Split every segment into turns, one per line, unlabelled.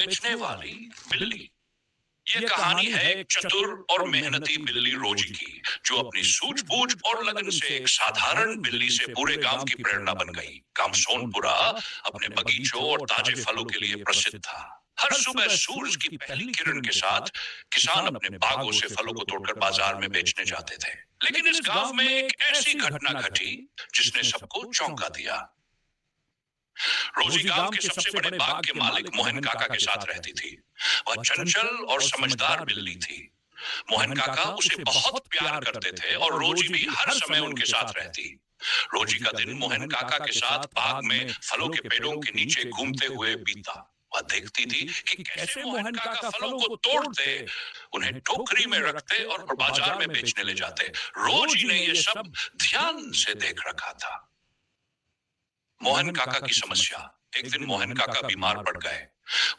बेचने वाली बिल्ली। ये कहानी है एक चतुर और मेहनती बिल्ली रोजी की, जो अपनी सूझबूझ और लगन से एक साधारण बिल्ली से पूरे गांव की प्रेरणा बन गई। गांव सोनपुरा अपने बगीचों और ताजे फलों के लिए प्रसिद्ध था। हर सुबह सूरज की पहली किरण के साथ किसान अपने बागों से फलों को तोड़कर बाजार में बेचने जाते थे। लेकिन इस गांव में एक ऐसी घटना घटी जिसने सबको चौंका दिया। रोजी गांव के सबसे बड़े बाग के मालिक मोहन काका के साथ रहती थी। वह चंचल और समझदार बिल्ली थी। मोहन काका उसे बहुत प्यार करते थे और रोजी भी हर समय उनके साथ रहती। रोजी का दिन मोहन काका के साथ बाग में फलों के पेड़ों के नीचे घूमते हुए बीता। वह देखती थी कि कैसे मोहन काका फलों को तोड़ते, उन्हें टोकरी में रखते और बाजार में बेचने ले जाते। रोजी ने यह सब ध्यान से देख रखा था। मोहन काका की समस्या। एक दिन मोहन काका बीमार पड़ गए।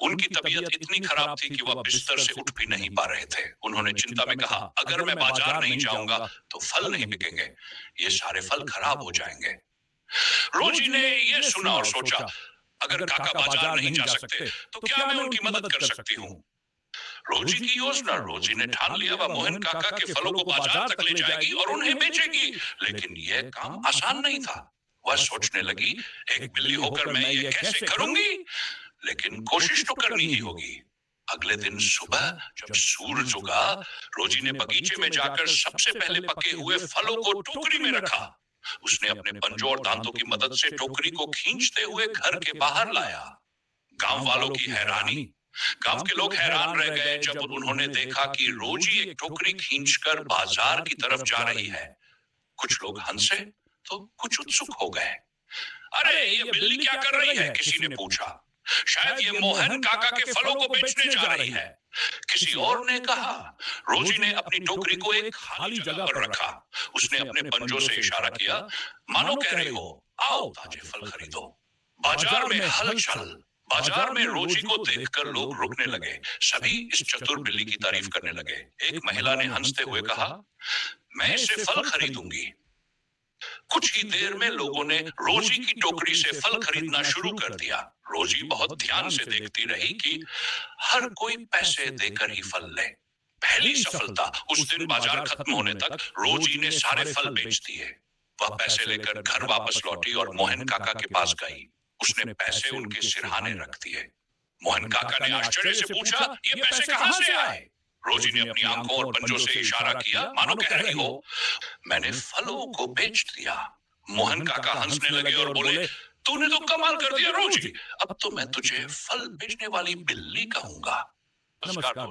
उनकी तबीयत इतनी खराब थी कि वह बिस्तर से उठ भी नहीं पा रहे थे। उन्होंने चिंता में कहा, अगर मैं बाजार नहीं जाऊंगा तो फल नहीं बिकेंगे, ये सारे फल खराब हो जाएंगे। रोजी ने यह सुना और सोचा, अगर काका बाजार नहीं जा सकते तो क्या मैं उनकी मदद कर सकती हूँ। रोजी की योजना। रोजी ने ठान लिया वह मोहन काका के फलों को बाजार तक ले जाएगी और उन्हें बेचेगी। लेकिन यह काम आसान नहीं था। वह सोचने लगी, एक बिल्ली होकर मैं ये कैसे करूंगी, लेकिन कोशिश तो करनी ही होगी। अगले दिन सुबह जब सूरज उगा, रोजी ने बगीचे में जाकर सबसे पहले पके हुए फलों को टोकरी में रखा। उसने अपने पंजों और दांतों की मदद से टोकरी को खींचते हुए घर के बाहर लाया। गांव वालों की हैरानी। गांव के लोग हैरान रह गए जब उन्होंने देखा कि रोजी एक टोकरी खींचकर बाजार की तरफ जा रही है। कुछ लोग हंसे तो कुछ उत्सुक हो गए। अरे ये बिल्ली क्या कर रही है, किसी ने पूछा। शायद ये मोहन काका के फलों को बेचने जा रही है, किसी और ने कहा। रोजी ने अपनी टोकरी को एक खाली जगह पर रखा। उसने अपने पंजों से इशारा किया, मानो कह रही हो, आओ ताजे फल खरीदो। बाजार में हलचल। बाजार में रोजी को देखकर लोग रुकने लगे। सभी इस चतुर बिल्ली की तारीफ करने लगे। एक महिला ने हंसते हुए कहा, मैं इससे फल खरीदूंगी। कुछ ही देर में लोगों ने रोजी की टोकरी से फल खरीदना शुरू कर दिया। रोजी बहुत ध्यान से देखती रही कि हर कोई पैसे देकर ही फल ले। पहली सफलता। उस दिन बाजार खत्म होने तक रोजी ने सारे फल बेच दिए। वह पैसे लेकर घर वापस लौटी और मोहन काका के पास गई। उसने पैसे उनके सिरहाने रख दिए। मोहन काका ने आश्चर्य से पूछा, ये पैसे कहां से आए? रोजी ने अपनी आंखों और पंजों से इशारा किया, मानो कह रही हो, मैंने फलों को बेच दिया। मोहन काका हंसने लगे और बोले, तूने तो कमाल कर दिया रोजी, अब तो मैं तुझे फल बेचने वाली बिल्ली कहूंगा। नमस्कार।